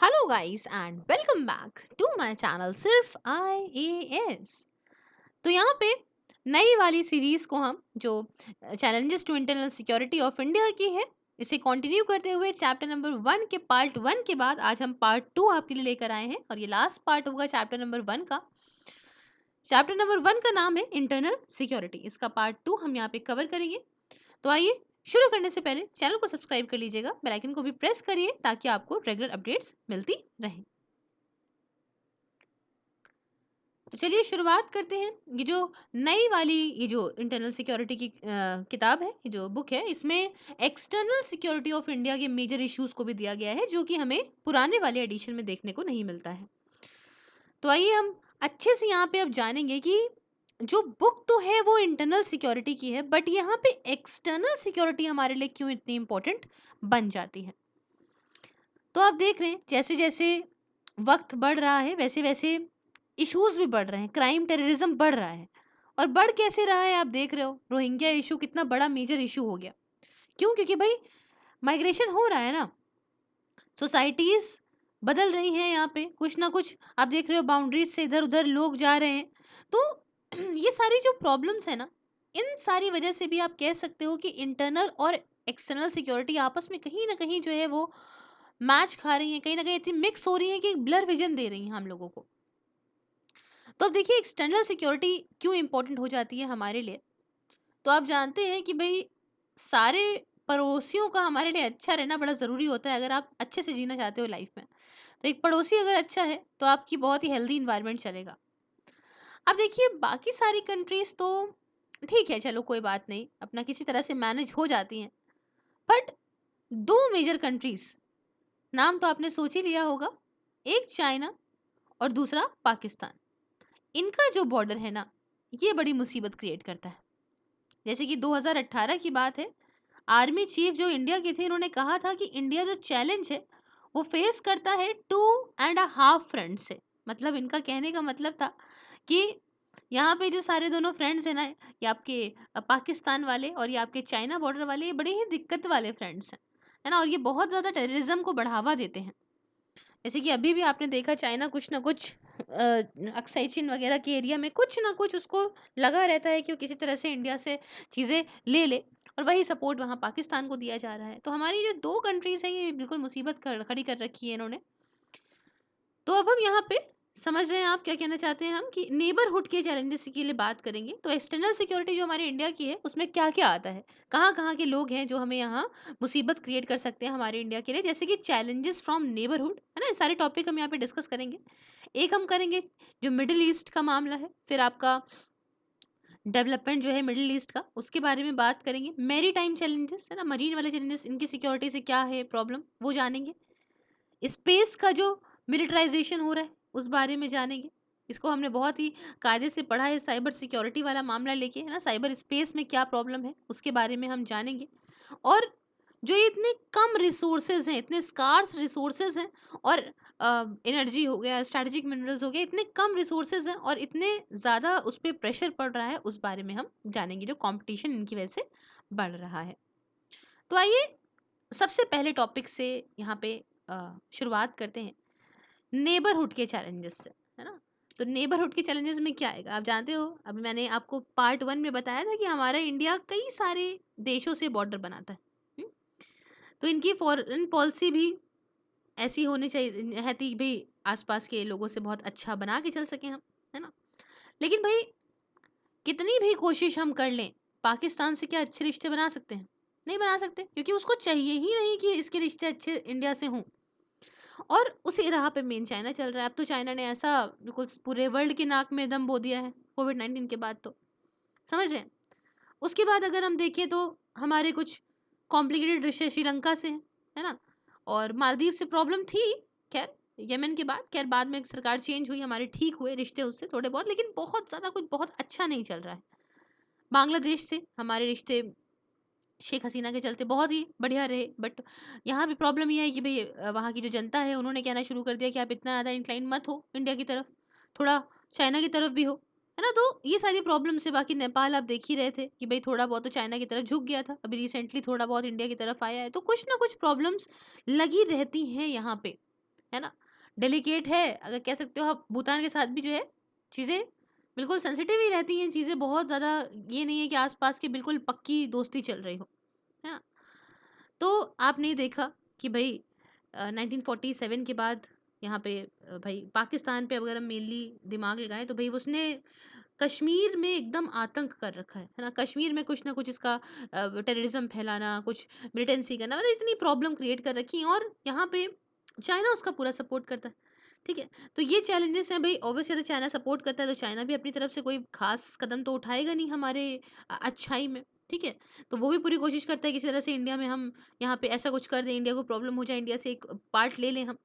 Hello guys and welcome back to my channel सिर्फ IAS। तो यहाँ पे नई वाली सीरीज को हम जो challenges to internal security of India की है, इसे कंटिन्यू करते हुए चैप्टर नंबर 1 के पार्ट 1 के बाद आज हम पार्ट 2 आपके लिए लेकर आए हैं और ये लास्ट पार्ट होगा चैप्टर नंबर 1 का। चैप्टर नंबर 1 का नाम है इंटरनल सिक्योरिटी। इसका पार्ट 2 हम यहाँ पे कवर करेंगे। तो आइए शुरू करने से पहले चैनल को सब्सक्राइब कर लीजिएगा, बेल आइकन को भी प्रेस करिए ताकि आपको रेगुलर अपडेट्स मिलती रहें। तो चलिए शुरुआत करते हैं। ये जो नई वाली ये जो इंटरनल सिक्योरिटी की किताब है, ये जो बुक है, इसमें एक्सटर्नल सिक्योरिटी ऑफ इंडिया के मेजर इश्यूज को भी दिया गया है जो कि हमें पुराने वाले एडिशन में देखने को नहीं मिलता है। तो आइए हम अच्छे से यहाँ पे अब जानेंगे कि जो बुक तो है वो इंटरनल सिक्योरिटी की है, बट यहाँ पे एक्सटर्नल सिक्योरिटी हमारे लिए क्यों इतनी इंपॉर्टेंट बन जाती है। तो आप देख रहे हैं जैसे जैसे वक्त बढ़ रहा है वैसे वैसे इश्यूज भी बढ़ रहे हैं, क्राइम टेररिज्म बढ़ रहा है। और बढ़ कैसे रहा है आप देख रहे हो, रोहिंग्या इशू कितना बड़ा मेजर इशू हो गया। क्यों? क्योंकि भाई माइग्रेशन हो रहा है ना, सोसाइटीज बदल रही हैं, यहाँ पे कुछ ना कुछ आप देख रहे हो, बाउंड्रीज से इधर उधर लोग जा रहे हैं। तो ये सारी जो प्रॉब्लम्स है ना, इन सारी वजह से भी आप कह सकते हो कि इंटरनल और एक्सटर्नल सिक्योरिटी आपस में कहीं ना कहीं जो है वो मैच खा रही हैं, कहीं ना कहीं इतनी मिक्स हो रही है कि ब्लर विजन दे रही हैं हम लोगों को। तो अब देखिए एक्सटर्नल सिक्योरिटी क्यों इंपॉर्टेंट हो जाती है हमारे लिए। तो आप जानते हैं कि भाई सारे पड़ोसियों का हमारे लिए अच्छा रहना बड़ा ज़रूरी होता है अगर आप अच्छे से जीना चाहते हो लाइफ में। तो एक पड़ोसी अगर अच्छा है तो आपकी बहुत ही हेल्दी इन्वायरमेंट चलेगा। अब देखिए बाकी सारी कंट्रीज तो ठीक है, चलो कोई बात नहीं, अपना किसी तरह से मैनेज हो जाती हैं। बट दो मेजर कंट्रीज, नाम तो आपने सोच ही लिया होगा, एक चाइना और दूसरा पाकिस्तान। इनका जो बॉर्डर है ना, ये बड़ी मुसीबत क्रिएट करता है। जैसे कि 2018 की बात है, आर्मी चीफ जो इंडिया के थे, इन्होंने कहा था कि इंडिया जो चैलेंज है वो फेस करता है 2.5 फ्रंट से। मतलब इनका कहने का मतलब था कि यहाँ पे जो सारे दोनों फ्रेंड्स हैं ना, ये आपके पाकिस्तान वाले और ये आपके चाइना बॉर्डर वाले, ये बड़े ही दिक्कत वाले फ्रेंड्स हैं, है ना। और ये बहुत ज़्यादा टेररिज्म को बढ़ावा देते हैं। जैसे कि अभी भी आपने देखा चाइना कुछ ना कुछ अक्साई चीन वगैरह के एरिया में कुछ ना कुछ उसको लगा रहता है कि वो किसी तरह से इंडिया से चीज़ें ले ले, और वही सपोर्ट वहाँ पाकिस्तान को दिया जा रहा है। तो हमारी जो दो कंट्रीज हैं ये बिल्कुल मुसीबत खड़ी कर रखी है इन्होंने। तो अब हम यहाँ पे समझ रहे हैं आप क्या कहना चाहते हैं, हम कि नेबरहुड के चैलेंजेस के लिए बात करेंगे। तो एक्सटर्नल सिक्योरिटी जो हमारे इंडिया की है उसमें क्या क्या आता है, कहाँ कहाँ के लोग हैं जो हमें यहाँ मुसीबत क्रिएट कर सकते हैं हमारे इंडिया के लिए, जैसे कि चैलेंजेस फ्रॉम नेबरहुड, है ना। ये सारे टॉपिक हम यहाँ पे डिस्कस करेंगे। एक हम करेंगे जो मिडिल ईस्ट का मामला है, फिर आपका डेवलपमेंट जो है मिडिल ईस्ट का, उसके बारे में बात करेंगे। मैरी टाइम चैलेंजेस है ना, मरीन वाले चैलेंजेस, इनकी सिक्योरिटी से क्या है प्रॉब्लम, वो जानेंगे। स्पेस का जो मिलिटराइजेशन हो रहा है उस बारे में जानेंगे। इसको हमने बहुत ही कायदे से पढ़ा है, साइबर सिक्योरिटी वाला मामला लेके, है ना। साइबर स्पेस में क्या प्रॉब्लम है उसके बारे में हम जानेंगे। और जो ये इतने कम रिसोर्सेज हैं, इतने स्कार्स रिसोर्सेज हैं, और एनर्जी हो गया, स्ट्रेटेजिक मिनरल्स हो गया, इतने कम रिसोर्सेज हैं और इतने ज़्यादा उस पर प्रेशर पड़ रहा है, उस बारे में हम जानेंगे, जो कंपटीशन इनकी वजह से बढ़ रहा है। तो आइए सबसे पहले टॉपिक से यहाँ पे शुरुआत करते हैं, नेबरहुड के चैलेंजेस से, है ना। तो नेबरहुड के चैलेंजेस में क्या आएगा, आप जानते हो, अभी मैंने आपको पार्ट 1 में बताया था कि हमारा इंडिया कई सारे देशों से बॉर्डर बनाता है। हुँ? तो इनकी फॉरेन पॉलिसी भी ऐसी होनी चाहिए है कि भाई आसपास के लोगों से बहुत अच्छा बना के चल सकें हम, है ना। लेकिन भाई कितनी भी कोशिश हम कर लें, पाकिस्तान से क्या अच्छे रिश्ते बना सकते हैं? नहीं बना सकते, क्योंकि उसको चाहिए ही नहीं कि इसके रिश्ते अच्छे इंडिया से हों। और उसी राह पे मेन चाइना चल रहा है। अब तो चाइना ने ऐसा बिल्कुल पूरे वर्ल्ड की नाक में दम बो दिया है कोविड-19 के बाद, तो समझ रहे हैं। उसके बाद अगर हम देखें तो हमारे कुछ कॉम्प्लिकेटेड रिश्ते श्रीलंका से हैं, है ना। और मालदीव से प्रॉब्लम थी, खैर यमन के बाद, खैर बाद में सरकार चेंज हुई, हमारे ठीक हुए रिश्ते उससे थोड़े बहुत, लेकिन बहुत ज़्यादा कुछ बहुत अच्छा नहीं चल रहा है। बांग्लादेश से हमारे रिश्ते शेख हसीना के चलते बहुत ही बढ़िया रहे, बट यहाँ भी प्रॉब्लम ये है कि भई वहाँ की जो जनता है उन्होंने कहना शुरू कर दिया कि आप इतना ज़्यादा इंक्लाइन मत हो इंडिया की तरफ, थोड़ा चाइना की तरफ भी हो, है ना। तो ये सारी प्रॉब्लम्स है। बाकी नेपाल आप देख ही रहे थे कि भई थोड़ा बहुत तो चाइना की तरफ झुक गया था, अभी रिसेंटली थोड़ा बहुत इंडिया की तरफ आया है। तो कुछ ना कुछ प्रॉब्लम्स लगी रहती हैं यहाँ पे, है ना? डेलिकेट है, अगर कह सकते हो आप। भूटान के साथ भी जो है चीज़ें बिल्कुल सेंसिटिव ही रहती हैं, चीज़ें बहुत ज़्यादा ये नहीं है कि आस-पास की बिल्कुल पक्की दोस्ती चल रही हो, है ना? तो आपने देखा कि भई 1947 के बाद यहाँ पे भई पाकिस्तान पे अगर हम मेनली दिमाग लगाएँ तो भई उसने कश्मीर में एकदम आतंक कर रखा है ना? कश्मीर में कुछ ना कुछ इसका टेररिज्म फैलाना, कुछ मिलिटेंसी करना, मतलब इतनी प्रॉब्लम क्रिएट कर रखी है, और यहाँ पे चाइना उसका पूरा सपोर्ट करता है। ठीक है? तो ये चैलेंजेस हैं भई, ऑब्वियसली अगर चाइना सपोर्ट करता है तो चाइना भी अपनी तरफ से कोई ख़ास कदम तो उठाएगा नहीं हमारे अच्छाई में, ठीक है? तो वो भी पूरी कोशिश करता है किसी तरह से इंडिया में हम यहाँ पे ऐसा कुछ कर दें, इंडिया को प्रॉब्लम हो जाए, इंडिया से एक पार्ट ले लें हम,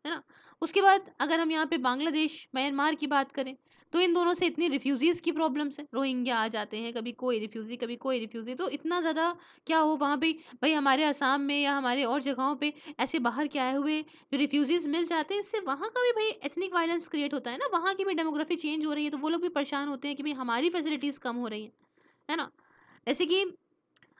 है ना? उसके बाद अगर हम यहाँ पे बांग्लादेश, म्यांमार की बात करें, तो इन दोनों से इतनी रिफ्यूजीज़ की प्रॉब्लम्स है। रोहिंग्या आ जाते हैं, कभी कोई रिफ्यूज़ी, कभी कोई रिफ्यूज़ी, तो इतना ज़्यादा क्या हो वहाँ पे, भई हमारे असम में या हमारे और जगहों पे ऐसे बाहर के आए हुए जो रिफ्यूजीज़ मिल जाते हैं, इससे वहाँ का भी भई एथनिक वायलेंस क्रिएट होता है ना, वहाँ की भी डेमोग्राफी चेंज हो रही है, तो वो लोग भी परेशान होते हैं कि भई हमारी फैसिलिटीज़ कम हो रही हैं, है ना? जैसे कि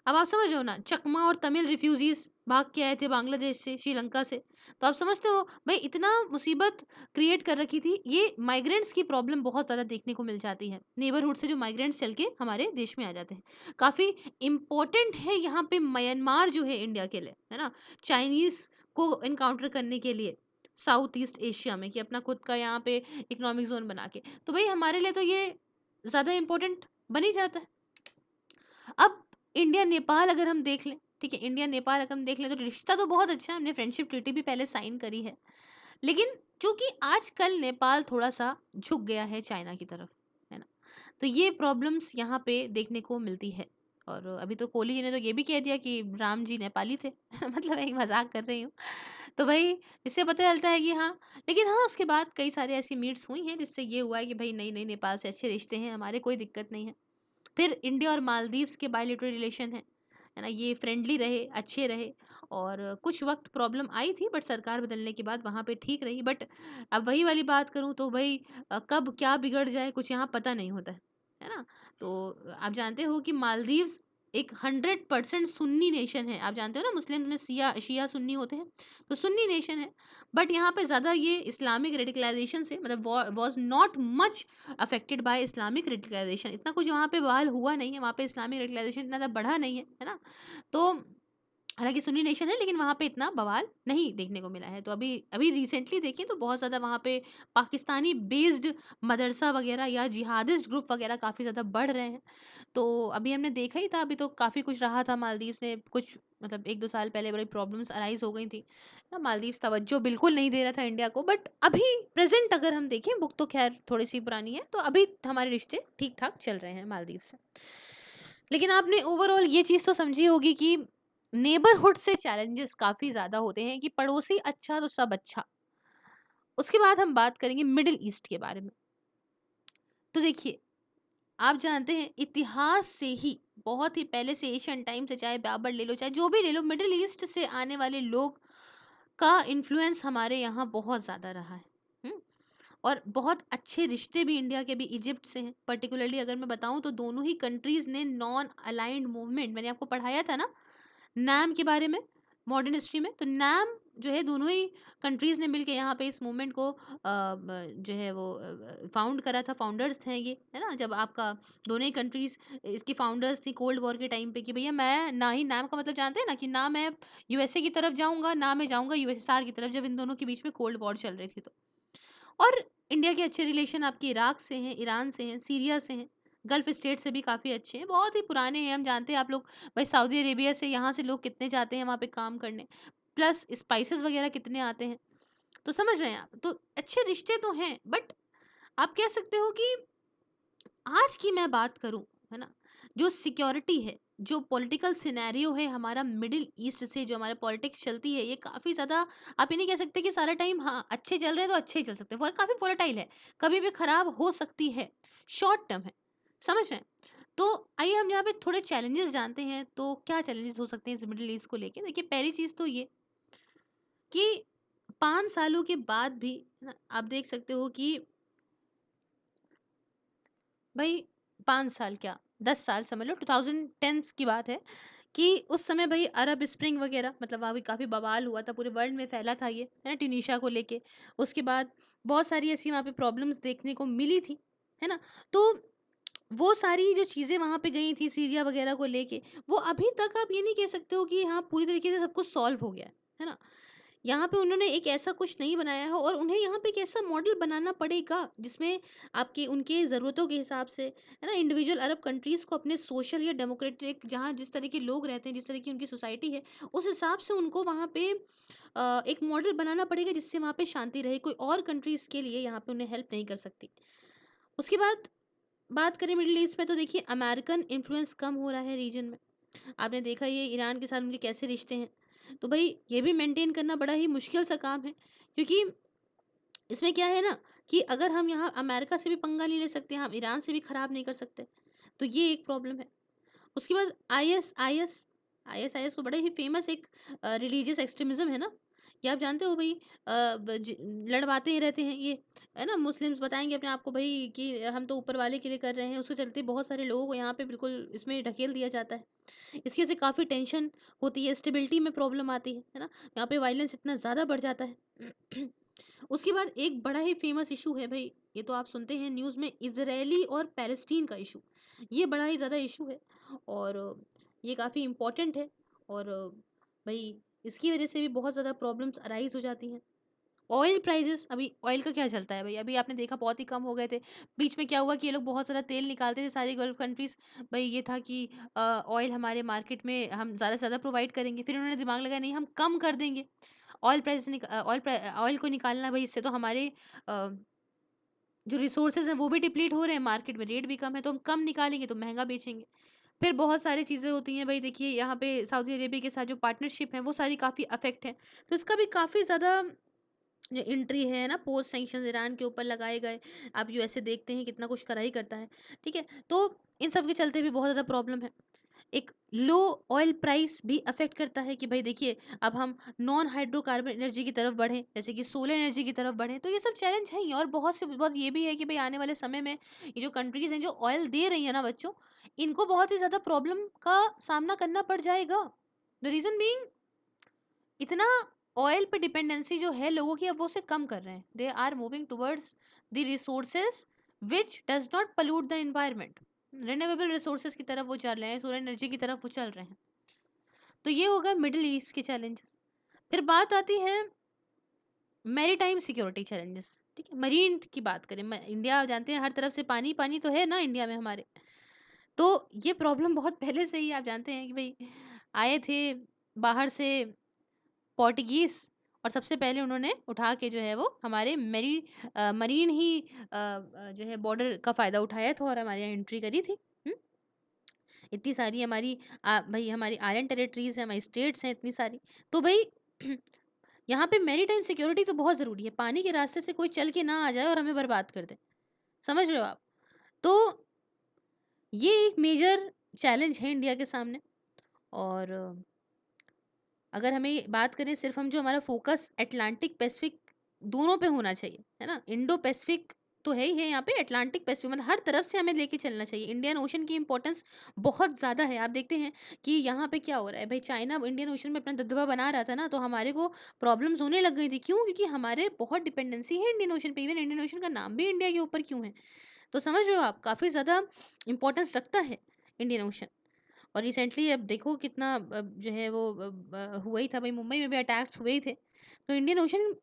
अब आप समझ रहे हो ना, चकमा और तमिल रिफ्यूजीज भाग के आए थे बांग्लादेश से, श्रीलंका से। तो आप समझते हो भाई इतना मुसीबत क्रिएट कर रखी थी। ये माइग्रेंट्स की प्रॉब्लम बहुत ज़्यादा देखने को मिल जाती है। नेबरहुड से जो माइग्रेंट्स चल के हमारे देश में आ जाते हैं। काफ़ी इम्पोर्टेंट है यहाँ पे म्यांमार जो है इंडिया के लिए, है ना? चाइनीज़ को एनकाउंटर करने के लिए साउथ ईस्ट एशिया में, कि अपना खुद का यहाँ पे इकोनॉमिक ज़ोन बना के। तो भई हमारे लिए तो ये ज़्यादा इम्पोर्टेंट बन ही जाता है। अब इंडिया नेपाल अगर हम देख लें, ठीक है, इंडिया नेपाल अगर हम देख लें तो रिश्ता तो बहुत अच्छा है, हमने फ्रेंडशिप ट्रीटी भी पहले साइन करी है, लेकिन चूंकि आजकल नेपाल थोड़ा सा झुक गया है चाइना की तरफ, है ना? तो ये प्रॉब्लम्स यहाँ पे देखने को मिलती है। और अभी तो कोहली जी ने तो ये भी कह दिया कि राम जी नेपाली थे मतलब एक मजाक कर रही हूँ। तो भाई इससे पता चलता है कि हाँ, लेकिन हाँ उसके बाद कई सारे ऐसी मीट्स हुई हैं जिससे ये हुआ है कि भाई नहीं नहीं, नेपाल से अच्छे रिश्ते हैं हमारे, कोई दिक्कत नहीं है। फिर इंडिया और मालदीव्स के बायलैटरल रिलेशन है ना? ये फ्रेंडली रहे, अच्छे रहे, और कुछ वक़्त प्रॉब्लम आई थी बट सरकार बदलने के बाद वहाँ पे ठीक रही। बट अब वही वाली बात करूँ तो भई कब क्या बिगड़ जाए कुछ यहाँ पता नहीं होता है ना? तो आप जानते हो कि मालदीव्स एक 100% सुन्नी नेशन है। आप जानते हो ना, मुस्लिम में शिया सुन्नी होते हैं, तो सुन्नी नेशन है। बट यहाँ पे ज़्यादा ये इस्लामिक रेडिकलाइज़ेशन से, मतलब was not much affected by Islamic radicalisation. इतना कुछ वहाँ पे बवाल हुआ नहीं है, वहाँ पे इस्लामिक रेडिकलाइजेशन इतना ज़्यादा बढ़ा नहीं है, है ना? तो हालाँकि सुन्नी नेशन है लेकिन वहाँ पे इतना बवाल नहीं देखने को मिला है। तो अभी अभी रिसेंटली देखें तो बहुत ज़्यादा वहाँ पे पाकिस्तानी बेस्ड मदरसा वग़ैरह या जिहादिस्ट ग्रुप वग़ैरह काफ़ी ज़्यादा बढ़ रहे हैं। तो अभी हमने देखा ही था, अभी तो काफ़ी कुछ रहा था मालदीव्स में, कुछ मतलब 1-2 साल पहले बड़ी प्रॉब्लम्स अराइज़ हो गई थी। ना मालदीव्स तवज्जो बिल्कुल नहीं दे रहा था इंडिया को, बट अभी प्रेज़ेंट अगर हम देखें, बुक तो ख़ैर थोड़ी-सी पुरानी है, तो अभी हमारे रिश्ते ठीक-ठाक चल रहे हैं मालदीव से। लेकिन आपने ओवरऑल ये चीज़ तो समझी होगी कि नेबरहुड से चैलेंजेस काफ़ी ज़्यादा होते हैं, कि पड़ोसी अच्छा तो सब अच्छा। उसके बाद हम बात करेंगे मिडल ईस्ट के बारे में। तो देखिए, आप जानते हैं इतिहास से ही, बहुत ही पहले से, एशियन टाइम से, चाहे बाबर ले लो, चाहे जो भी ले लो, मिडिल ईस्ट से आने वाले लोग का इन्फ्लुएंस हमारे यहाँ बहुत ज़्यादा रहा है। हुँ? और बहुत अच्छे रिश्ते भी इंडिया के भी इजिप्ट से हैं। पर्टिकुलरली अगर मैं बताऊँ तो दोनों ही कंट्रीज़ ने नॉन अलाइन्ड मूवमेंट, मैंने आपको पढ़ाया था ना नाम के बारे में, मॉडर्न हिस्ट्री में, तो नाम जो है दोनों ही कंट्रीज़ ने मिलके यहाँ पे इस मूवमेंट को जो है वो फाउंड करा था, फाउंडर्स थे ये, है ना? जब आपका दोनों ही कंट्रीज़ इसकी फाउंडर्स थी कोल्ड वॉर के टाइम पे, कि भैया मैं ना ही, नाम का मतलब जानते हैं ना, कि ना मैं यूएसए की तरफ जाऊँगा, ना मैं जाऊँगा यूएसएसआर की तरफ, जब इन दोनों के बीच में कोल्ड वॉर चल रही थी तो। और इंडिया के अच्छे रिलेशन आपके इराक से हैं, ईरान से हैं, सीरिया से हैं, गल्फ स्टेट से भी काफ़ी अच्छे हैं, बहुत ही पुराने हैं। हम जानते हैं आप लोग, भाई सऊदी अरेबिया से यहाँ से लोग कितने जाते हैं वहाँ पे काम करने, प्लस स्पाइसेस वगैरह कितने आते हैं। तो समझ रहे हैं आप? तो अच्छे रिश्ते तो हैं, बट आप कह सकते हो कि आज की मैं बात करूँ, है ना? जो सिक्योरिटी है, जो पॉलिटिकल सिनेरियो है हमारा मिडिल ईस्ट से, जो हमारे पॉलिटिक्स चलती है, ये काफ़ी ज़्यादा, आप ये नहीं कह सकते कि सारा टाइम हाँ, अच्छे चल रहे हैं तो अच्छे ही चल सकते हैं। वो काफ़ी वोलेटाइल है, कभी भी खराब हो सकती है, शॉर्ट टर्म है, समझ रहे हैं? तो आइए हम यहाँ पे थोड़े चैलेंजेस जानते हैं, तो क्या चैलेंजेस हो सकते हैं इस मिडिल ईस्ट को लेके? देखिए, पहली चीज़ तो ये कि 5 सालों के बाद भी, है ना, आप देख सकते हो कि भाई 5 साल क्या 10 साल समझ लो, 2010 की बात है कि उस समय भई अरब स्प्रिंग वगैरह मतलब वहाँ भी काफ़ी बवाल हुआ था, पूरे वर्ल्ड में फैला था ये, है ना? ट्यूनीशिया को लेके। उसके बाद बहुत सारी ऐसी वहाँ पे प्रॉब्लम्स देखने को मिली थी, है ना? तो वो सारी जो चीज़ें वहाँ पे गई थी सीरिया वगैरह को लेके, वो अभी तक आप ये नहीं कह सकते हो कि हाँ, पूरी तरीके से सब कुछ सॉल्व हो गया है ना? यहाँ पे उन्होंने एक ऐसा कुछ नहीं बनाया है और उन्हें यहाँ पे एक ऐसा मॉडल बनाना पड़ेगा जिसमें आपके उनके ज़रूरतों के हिसाब से, है ना, इंडिविजुअल अरब कंट्रीज़ को अपने सोशल या डेमोक्रेटिक जहाँ जिस तरह के लोग रहते हैं, जिस तरह की उनकी सोसाइटी है, उस हिसाब से उनको वहाँ पे एक मॉडल बनाना पड़ेगा जिससे वहाँ पे शांति रहे। कोई और कंट्रीज़ के लिए यहाँ पे उन्हें हेल्प नहीं कर सकती। उसके बाद बात करें मिडल ईस्ट में तो देखिए अमेरिकन इन्फ्लुएंस कम हो रहा है रीजन में। आपने देखा ये ईरान के साथ उनके कैसे रिश्ते हैं। तो भई ये भी मेंटेन करना बड़ा ही मुश्किल सा काम है क्योंकि इसमें क्या है ना कि अगर हम यहाँ अमेरिका से भी पंगा नहीं ले सकते, हम ईरान से भी खराब नहीं कर सकते। तो ये एक प्रॉब्लम है। उसके बाद आईएस तो बड़े ही फेमस एक रिलीजियस एक्सट्रीमिज़्म है ना? ये आप जानते हो भई लड़वाते ही रहते हैं ये, है ना? मुस्लिम्स बताएँगे अपने आप को भई कि हम तो ऊपर वाले के लिए कर रहे हैं, उसके चलते बहुत सारे लोगों को यहाँ पे बिल्कुल इसमें ढकेल दिया जाता है। इसकी वजह से काफ़ी टेंशन होती है, स्टेबिलिटी में प्रॉब्लम आती है ना? यहाँ पे वायलेंस इतना ज़्यादा बढ़ जाता है। उसके बाद एक बड़ा ही फेमस इश्यू है भई, ये तो आप सुनते हैं न्यूज़ में, इज़राइली और पैलेस्टीन का इश्यू। ये बड़ा ही ज़्यादा इश्यू है और ये काफ़ी इम्पोर्टेंट है और भई इसकी वजह से भी बहुत ज़्यादा प्रॉब्लम्स अराइज़ हो जाती हैं। ऑयल प्राइसेज़, अभी ऑयल का क्या चलता है भई? अभी आपने देखा बहुत ही कम हो गए थे। बीच में क्या हुआ कि ये लोग बहुत ज़्यादा तेल निकालते थे सारी गल्फ़ कंट्रीज़। भई ये था कि ऑयल हमारे मार्केट में हम ज़्यादा से ज़्यादा प्रोवाइड करेंगे। फिर उन्होंने दिमाग लगाया नहीं हम कम कर देंगे। ऑयल को निकालना भई इससे तो हमारे अ, जो रिसोर्सेज़ हैं वो भी डिप्लीट हो रहे हैं, मार्केट में रेट भी कम है तो हम कम निकालेंगे तो महँगा बेचेंगे। फिर बहुत सारी चीज़ें होती हैं भई देखिए यहाँ पे सऊदी अरेबिया के साथ जो पार्टनरशिप है वो सारी काफ़ी अफ़ेक्ट है। तो इसका भी काफ़ी ज़्यादा जो एंट्री है ना पोस्ट सैंक्शंस ईरान के ऊपर लगाए गए, आप यूएसए देखते हैं कितना कुछ करा ही करता है, ठीक है? तो इन सब के चलते भी बहुत ज़्यादा प्रॉब्लम है। एक लो ऑयल प्राइस भी अफ़ेक्ट करता है कि भई देखिए अब हम नॉन हाइड्रोकार्बन एनर्जी की तरफ बढ़ें, जैसे कि सोलर एनर्जी की तरफ बढ़ें, तो ये सब चैलेंज हैं ही और बहुत ये भी है कि भई आने वाले समय में ये जो कंट्रीज़ हैं जो ऑयल दे रही हैं ना बच्चों, इनको बहुत ही ज़्यादा प्रॉब्लम का सामना करना पड़ जाएगा। द रीज़न बीइंग इतना ऑयल पे डिपेंडेंसी जो है लोगों की अब वो उसे कम कर रहे हैं। They are moving towards the resources which does not pollute the environment. Renewable resources की तरफ वो चल रहे हैं, सोलर एनर्जी की तरफ वो चल रहे हैं। तो ये हो गए मिडल ईस्ट के चैलेंजेस। फिर बात आती है मैरीटाइम सिक्योरिटी चैलेंजेस, ठीक है? मरीन की बात करें, इंडिया जानते हैं हर तरफ से पानी पानी तो है ना इंडिया में हमारे। तो ये प्रॉब्लम बहुत पहले से ही आप जानते हैं कि भाई आए थे बाहर से पोर्टुगीज़ और सबसे पहले उन्होंने उठा के जो है वो हमारे मरीन ही जो है बॉर्डर का फ़ायदा उठाया था और हमारे यहाँ एंट्री करी थी। हुँ? इतनी सारी हमारी भई हमारी आयरन टेरिटरीज़ हैं, हमारी स्टेट्स हैं इतनी सारी। तो भई यहाँ पे मैरीटाइम सिक्योरिटी तो बहुत ज़रूरी है। पानी के रास्ते से कोई चल के ना आ जाए और हमें बर्बाद कर दे। समझ रहे हो आप? तो ये एक मेजर चैलेंज है इंडिया के सामने और अगर हमें बात करें सिर्फ हम जो हमारा फोकस अटलांटिक पैसिफिक दोनों पे होना चाहिए, है ना? इंडो पैसिफिक तो है ही है यहाँ पे, अटलांटिक पैसिफिक मतलब हर तरफ से हमें लेके चलना चाहिए। इंडियन ओशन की इम्पोर्टेंस बहुत ज़्यादा है। आप देखते हैं कि यहाँ पे क्या हो रहा है, भई चाइना इंडियन ओशन में अपना दबदबा बना रहा था ना, तो हमारे को प्रॉब्लम्स होने लग गई थी। क्यों? क्योंकि हमारे बहुत डिपेंडेंसी है इंडियन ओशन पे, इवन इंडियन ओशन का नाम भी इंडिया के ऊपर क्यों है? तो समझ रहे हो आप? काफ़ी ज़्यादा इम्पोर्टेंस रखता है इंडियन ओशन। और रिसेंटली अब देखो कितना जो है वो हुआ ही था भाई, मुंबई में भी अटैक्स हुए ही थे। तो इंडियन ओशन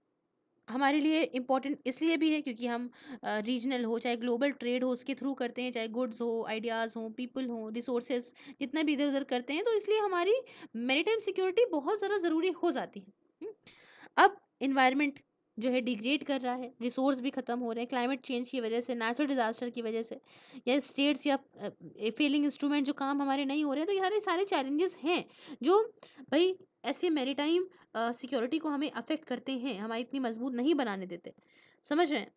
हमारे लिए इम्पोर्टेंट इसलिए भी है क्योंकि हम रीजनल हो चाहे ग्लोबल ट्रेड हो उसके थ्रू करते हैं, चाहे गुड्स हो, आइडियाज़ हो, पीपल हो, रिसोर्सेज जितना भी इधर उधर करते हैं, तो इसलिए हमारी मैरीटाइम सिक्योरिटी बहुत ज़्यादा ज़रूरी हो जाती है। अब इन्वायरमेंट जो है डिग्रेड कर रहा है, रिसोर्स भी खत्म हो रहे हैं क्लाइमेट चेंज की वजह से, नेचुरल डिजास्टर की वजह से, या स्टेट्स या फेलिंग इंस्ट्रूमेंट जो काम हमारे नहीं हो रहे हैं, तो ये सारे सारे चैलेंजेस हैं जो भाई ऐसे मैरीटाइम सिक्योरिटी को हमें अफेक्ट करते हैं, हमारी इतनी मजबूत नहीं बनाने देते। समझ रहे हैं?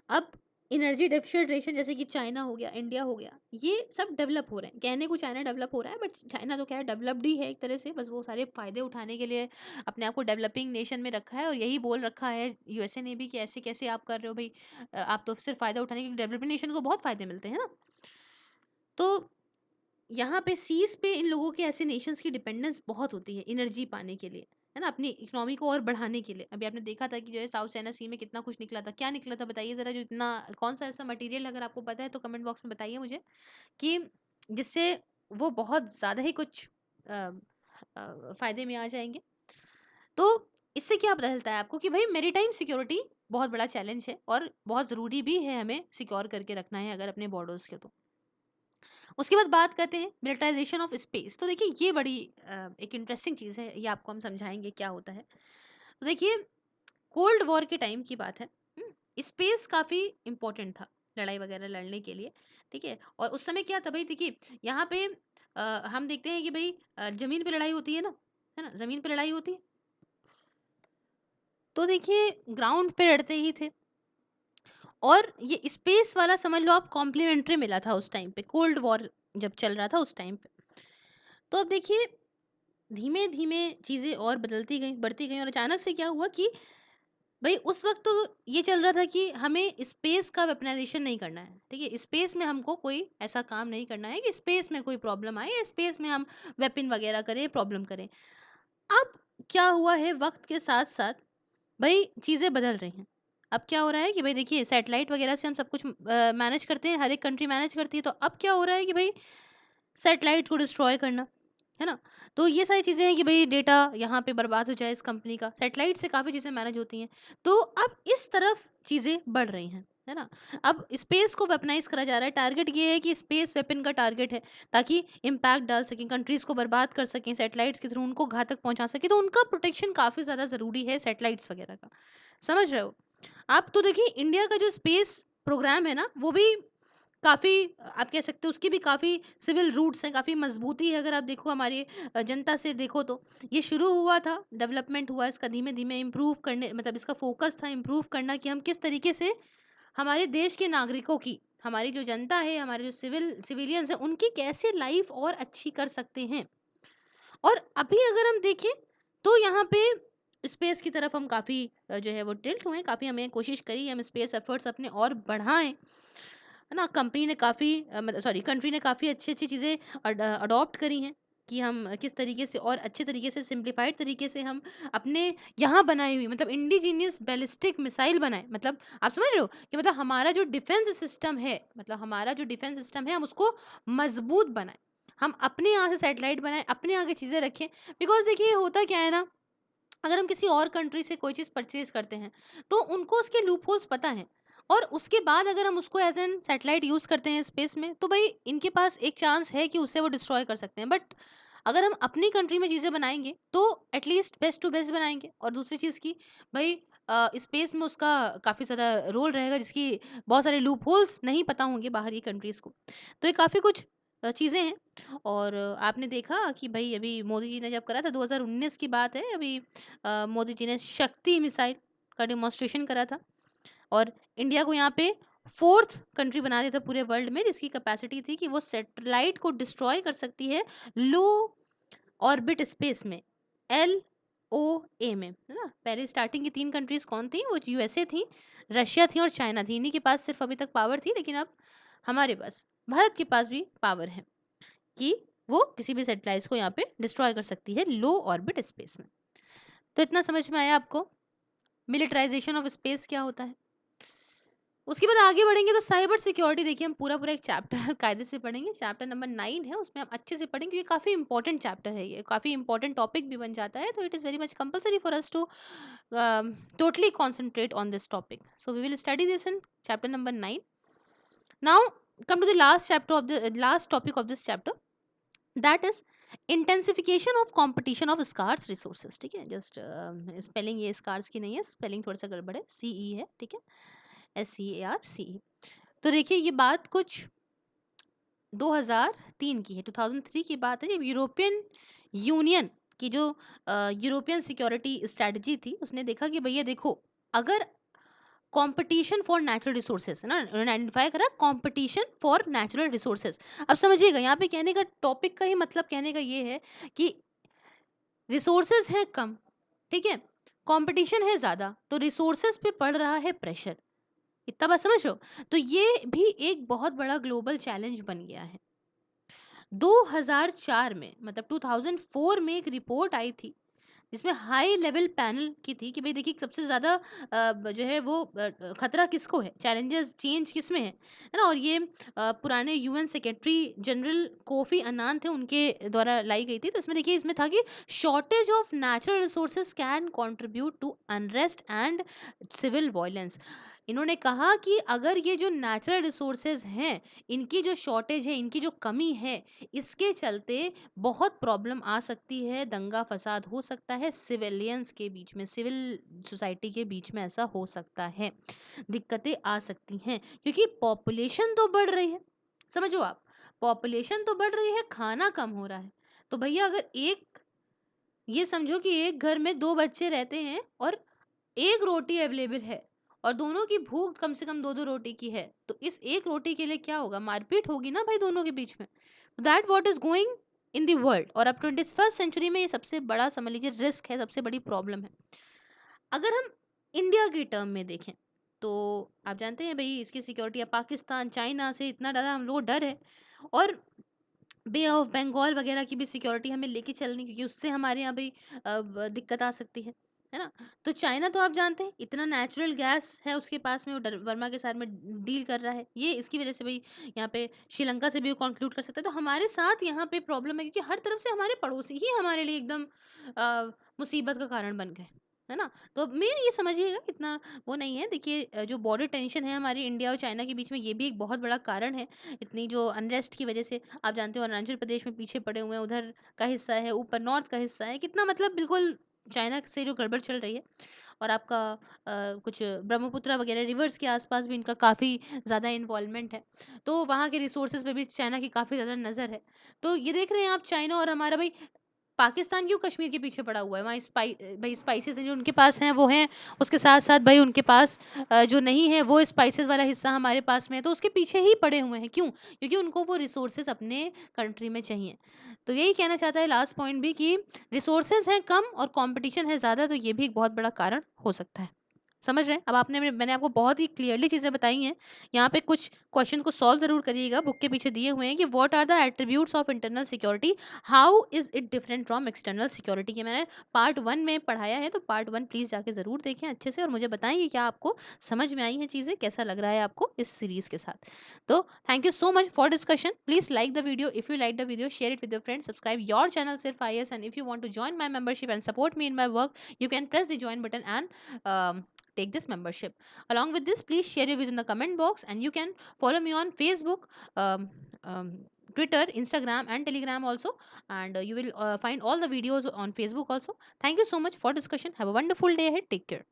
अब एनर्जी डेफिशिएंट जैसे कि चाइना हो गया, इंडिया हो गया, ये सब डेवलप हो रहे हैं। कहने को चाइना डेवलप हो रहा है बट चाइना तो खैर डेवलप्ड ही है एक तरह से, बस वो सारे फ़ायदे उठाने के लिए अपने आप को डेवलपिंग नेशन में रखा है और यही बोल रखा है यूएसए ने भी कि ऐसे कैसे आप कर रहे हो भई, आप तो सिर्फ़ फ़ायदा उठाने के लिए, डेवलपिंग नेशन को बहुत फ़ायदे मिलते हैं ना। तो यहाँ पे सीज़ पे इन लोगों के ऐसे नेशंस की डिपेंडेंस बहुत होती है एनर्जी पाने के लिए, है ना? अपनी इकोनॉमी को और बढ़ाने के लिए। अभी आपने देखा था कि जो है साउथ चाइना सी में कितना कुछ निकला था। क्या निकला था बताइए ज़रा, जो इतना कौन-सा ऐसा मटेरियल अगर आपको पता है तो कमेंट बॉक्स में बताइए मुझे, कि जिससे वो बहुत ज़्यादा ही कुछ अ फ़ायदे में आ जाएँगे। तो इससे क्या पता चलता है आपको कि भई मैरीटाइम सिक्योरिटी बहुत बड़ा चैलेंज है और बहुत ज़रूरी भी है हमें सिक्योर करके रखना है अगर अपने बॉर्डर्स के तो। उसके बाद बात करते हैं मिलिटराइजेशन ऑफ स्पेस। तो देखिए ये बड़ी एक इंटरेस्टिंग चीज़ है, ये आपको हम समझाएँगे क्या होता है। तो देखिए कोल्ड वॉर के टाइम की बात है। स्पेस काफ़ी इम्पोर्टेंट था लड़ाई वगैरह लड़ने के लिए, ठीक है? और उस समय क्या था भई, देखिए यहाँ पे हम देखते हैं कि भई ज़मीन पे लड़ाई होती है ना? ज़मीन पे लड़ाई होती है। तो देखिए ग्राउंड पे लड़ते ही थे, और ये स्पेस वाला समझ लो आप कॉम्प्लीमेंट्री मिला था उस टाइम पे, कोल्ड वॉर जब चल रहा था उस टाइम पे। तो अब देखिए धीमे-धीमे चीज़ें और बदलती गईं, बढ़ती गईं, और अचानक से क्या हुआ कि भई उस वक़्त तो ये चल रहा था कि हमें स्पेस का वेपनाइज़ेशन नहीं करना है, ठीक है? स्पेस में हमको कोई ऐसा काम नहीं करना है कि स्पेस में कोई प्रॉब्लम आए या स्पेस में हम वेपन वग़ैरह करें, प्रॉब्लम करें। अब क्या हुआ है वक़्त के साथ-साथ, भई चीज़ें बदल रही हैं। अब क्या हो रहा है कि भई देखिए सैटेलाइट वग़ैरह से हम सब कुछ मैनेज करते हैं, हर एक कंट्री मैनेज करती है, तो अब क्या हो रहा है कि भई सैटेलाइट को डिस्ट्रॉय करना, है ना? तो ये सारी चीज़ें हैं कि भई डेटा यहाँ पे बर्बाद हो जाए इस कंपनी का, सैटेलाइट से काफ़ी चीज़ें मैनेज होती हैं। तो अब इस तरफ चीज़ें बढ़ रही हैं, है ना? अब स्पेस को वेपनाइज़ करा जा रहा है, टारगेट ये है कि स्पेस वेपन का टारगेट है, ताकि इम्पैक्ट डाल सकें, कंट्रीज़ को बर्बाद कर सकें, सैटेलाइट्स के थ्रू उनको घातक पहुँचा सकें, तो उनका प्रोटेक्शन काफ़ी ज़्यादा ज़रूरी है सैटेलाइट्स वगैरह का। समझ रहे हो? आप तो देखिए इंडिया का जो स्पेस प्रोग्राम है ना, वो भी काफ़ी आप कह सकते हो उसकी भी काफ़ी सिविल रूट्स हैं, काफ़ी मज़बूती है, अगर आप देखो हमारी जनता से देखो तो। ये शुरू हुआ था, डेवलपमेंट हुआ इसका धीमे-धीमे, इम्प्रूव करने, मतलब इसका फ़ोकस था इम्प्रूव करना कि हम किस तरीके से हमारे देश के नागरिकों की, हमारी जो जनता है, हमारे जो सिविलियंस हैं, उनकी कैसे लाइफ़ और अच्छी कर सकते हैं। और अभी अगर हम देखें तो यहाँ पे स्पेस की तरफ हम काफ़ी जो है वो टिल्ट हुए हैं, काफ़ी हमें कोशिश करी है हम स्पेस एफर्ट्स अपने और बढ़ाएँ, है ना? कंपनी ने काफ़ी मतलब सॉरी कंट्री ने काफ़ी अच्छी-अच्छी चीज़ें अडॉप्ट करी हैं कि हम किस तरीके से और अच्छे तरीके से सिम्प्लिफाइड तरीके से हम अपने यहाँ बनाई हुई, मतलब इंडिजीनियस बैलिस्टिक मिसाइल बनाएँ। मतलब आप समझ रहे हो कि मतलब हमारा जो डिफेंस सिस्टम है, मतलब हमारा जो डिफेंस सिस्टम है हम उसको मज़बूत बनाएँ। हम अपने यहाँ से सैटेलाइट बनाएँ, अपने यहाँ की चीज़ें रखें। बिकॉज़ देखिए होता क्या है ना, अगर हम किसी और कंट्री से कोई चीज़ परचेज़ करते हैं, तो उनको उसके लूपहोल्स पता हैं, और उसके बाद अगर हम उसको एज़ एन सैटेलाइट यूज़ करते हैं स्पेस में, तो भई इनके पास एक चांस है कि उसे वो डिस्ट्रॉय कर सकते हैं। बट अगर हम अपनी कंट्री में चीज़ें बनाएँगे, तो at least best to best बनाएँगे। और दूसरी चीज़ कि भई स्पेस में उसका काफ़ी ज़्यादा रोल रहेगा, जिसकी बहुत सारे लूपहोल्स नहीं पता होंगे बाहरी कंट्रीज़ को। तो ये काफ़ी कुछ चीज़ें हैं। और आपने देखा कि भई अभी मोदी जी ने जब करा था, 2019 की बात है, अभी मोदी जी ने शक्ति मिसाइल का डेमोंस्ट्रेशन करा था, और इंडिया को यहाँ पे 4th कंट्री बना दिया था पूरे वर्ल्ड में, जिसकी कैपेसिटी थी कि वो सैटेलाइट को डिस्ट्रॉय कर सकती है लो ऑर्बिट स्पेस में, LOA में, है ना? पहले स्टार्टिंग की 3 कंट्रीज़ कौन थी? वो यूएसए थी, रशिया थी और चाइना थी। इन्हीं के पास सिर्फ़ अभी तक पावर थी, लेकिन अब हमारे पास, भारत के पास भी पावर है कि वो किसी भी सैटेलाइट्स को यहाँ पे डिस्ट्रॉय कर सकती है लो ऑर्बिट स्पेस में। तो इतना समझ में आया आपको मिलिटराइजेशन ऑफ स्पेस क्या होता है। उसके बाद आगे बढ़ेंगे तो साइबर सिक्योरिटी, देखिए हम पूरा पूरा एक चैप्टर कायदे से पढ़ेंगे, चैप्टर नंबर 9 है, उसमें हम अच्छे से पढ़ेंगे, ये काफ़ी इंपॉर्टेंट चैप्टर है, ये काफ़ी इंपॉर्टेंट टॉपिक भी बन जाता है, तो it is very much compulsory for us to totally concentrate on this topic, so we will study this in chapter number 9। Now come to the last chapter of the last topic of this chapter, that is intensification of competition of scarce resources. ठीक है, just spelling ये scars की नहीं है, spelling थोड़ा सा गड़बड़ है, CE है, ठीक है, SCARCE। तो देखिए ये बात कुछ 2003 की है, 2003 की बात है, जब यूरोपियन यूनियन की जो यूरोपियन सिक्योरिटी स्ट्रेटजी थी, उसने देखा कि भैया देखो, अगर कंपटीशन फॉर नेचुरल रिसोर्सेज है ना, उन्होंने आइडेंटिफाई करा कंपटीशन फॉर नेचुरल रिसोर्सेज। अब समझिएगा यहाँ पे कहने का टॉपिक का ही मतलब कहने का ये है कि रिसोर्सेज हैं कम, ठीक है, कंपटीशन है ज्यादा, तो रिसोर्सेज पे पड़ रहा है प्रेशर। इतना बात समझ रहे हो? तो ये भी एक बहुत बड़ा ग्लोबल चैलेंज बन गया है। 2004 में मतलब 2004 में एक रिपोर्ट आई थी जिसमें हाई लेवल पैनल की थी कि भाई देखिए सबसे ज़्यादा जो है वो खतरा किसको है, चैलेंजेस चेंज किस में है ना? और ये पुराने UN secretary general Kofi Annan थे, उनके द्वारा लाई गई थी। तो इसमें देखिए इसमें था कि shortage of natural resources can contribute to unrest and civil violence. इन्होंने कहा कि अगर ये जो नेचुरल रिसोर्सेज हैं, इनकी जो शॉर्टेज है, इनकी जो कमी है, इसके चलते बहुत प्रॉब्लम आ सकती है, दंगा फसाद हो सकता है सिविलियंस के बीच में, सिविल सोसाइटी के बीच में ऐसा हो सकता है, दिक्कतें आ सकती हैं क्योंकि पॉपुलेशन तो बढ़ रही है। समझो आप, पॉपुलेशन तो बढ़ रही है, खाना कम हो रहा है। तो भैया अगर एक, ये समझो कि एक घर में 2 बच्चे रहते हैं और 1 रोटी अवेलेबल है और दोनों की भूख कम से कम 2-2 रोटी की है, तो इस 1 रोटी के लिए क्या होगा? मारपीट होगी ना भाई दोनों के बीच में। That what is going in the world, और अब 21st सेंचुरी में ये सबसे बड़ा समझ लीजिए रिस्क है, सबसे बड़ी प्रॉब्लम है। अगर हम इंडिया के टर्म में देखें, तो आप जानते हैं भई इसकी सिक्योरिटी, अब पाकिस्तान, चाइना से इतना ज़्यादा हम लोग को डर है, और बे ऑफ बंगाल वगैरह की भी सिक्योरिटी हमें लेके चलनी, क्योंकि उससे हमारे यहाँ भी दिक्कत आ सकती है ना? तो चाइना तो आप जानते हैं इतना नेचुरल गैस है उसके पास में, वो वर्मा के साथ में डील कर रहा है, ये इसकी वजह से भाई यहाँ पे श्रीलंका से भी वो कंक्लूड कर सकता है। तो हमारे साथ यहाँ पे प्रॉब्लम है क्योंकि हर तरफ से हमारे पड़ोसी ही हमारे लिए एकदम मुसीबत का कारण बन गए, है ना? तो मेन ये समझिएगा, इतना वो नहीं है। देखिए जो बॉर्डर टेंशन है हमारी इंडिया और चाइना के बीच में, ये भी एक बहुत बड़ा कारण है, इतनी जो अनरेस्ट की वजह से। आप जानते हो अरुणाचल प्रदेश में पीछे पड़े हुए हैं, उधर का हिस्सा है, ऊपर नॉर्थ का हिस्सा है, कितना मतलब बिल्कुल चाइना से जो गड़बड़ चल रही है। और आपका कुछ ब्रह्मपुत्र वगैरह रिवर्स के आसपास भी इनका काफ़ी ज़्यादा इन्वॉल्वमेंट है, तो वहाँ के रिसोर्सेज पे भी चाइना की काफ़ी ज़्यादा नज़र है। तो ये देख रहे हैं आप, चाइना और हमारा भाई, पाकिस्तान क्यों कश्मीर के पीछे पड़ा हुआ है? वहाँ भाई स्पाइसेस हैं जो उनके पास हैं वो हैं, उसके साथ-साथ भाई उनके पास जो नहीं है वो स्पाइसेस वाला हिस्सा हमारे पास में है, तो उसके पीछे ही पड़े हुए हैं। क्यों? क्योंकि उनको वो रिसोर्सेज अपने कंट्री में चाहिए। तो यही कहना चाहता है लास्ट पॉइंट भी, कि रिसोर्सेज हैं कम और कॉम्पिटिशन है ज़्यादा, तो ये भी एक बहुत बड़ा कारण हो सकता है। समझ रहे हैं? अब मैंने आपको बहुत ही क्लियरली चीज़ें बताई हैं। यहाँ पे कुछ क्वेश्चन को सॉल्व ज़रूर करिएगा, बुक के पीछे दिए हुए हैं कि what are the attributes of internal security, how is it different from external security. ये मैंने पार्ट 1 में पढ़ाया है, तो पार्ट 1 प्लीज़ जाके ज़रूर देखें अच्छे से, और मुझे बताएँ कि क्या आपको समझ में आई हैं चीज़ें, कैसा लग रहा है आपको इस सीरीज़ के साथ। तो thank you so much for discussion. Please like the video if you like the video, share it with your friends, subscribe your channel Sirf IAS, and if you want to join my membership and support me in my work, you can press the join button and take this membership. Along with this, please share your views in the comment box, and you can follow me on Facebook, um, um, Twitter, Instagram, and Telegram also. And you will find all the videos on Facebook also. Thank you so much for discussion. Have a wonderful day ahead. Take care.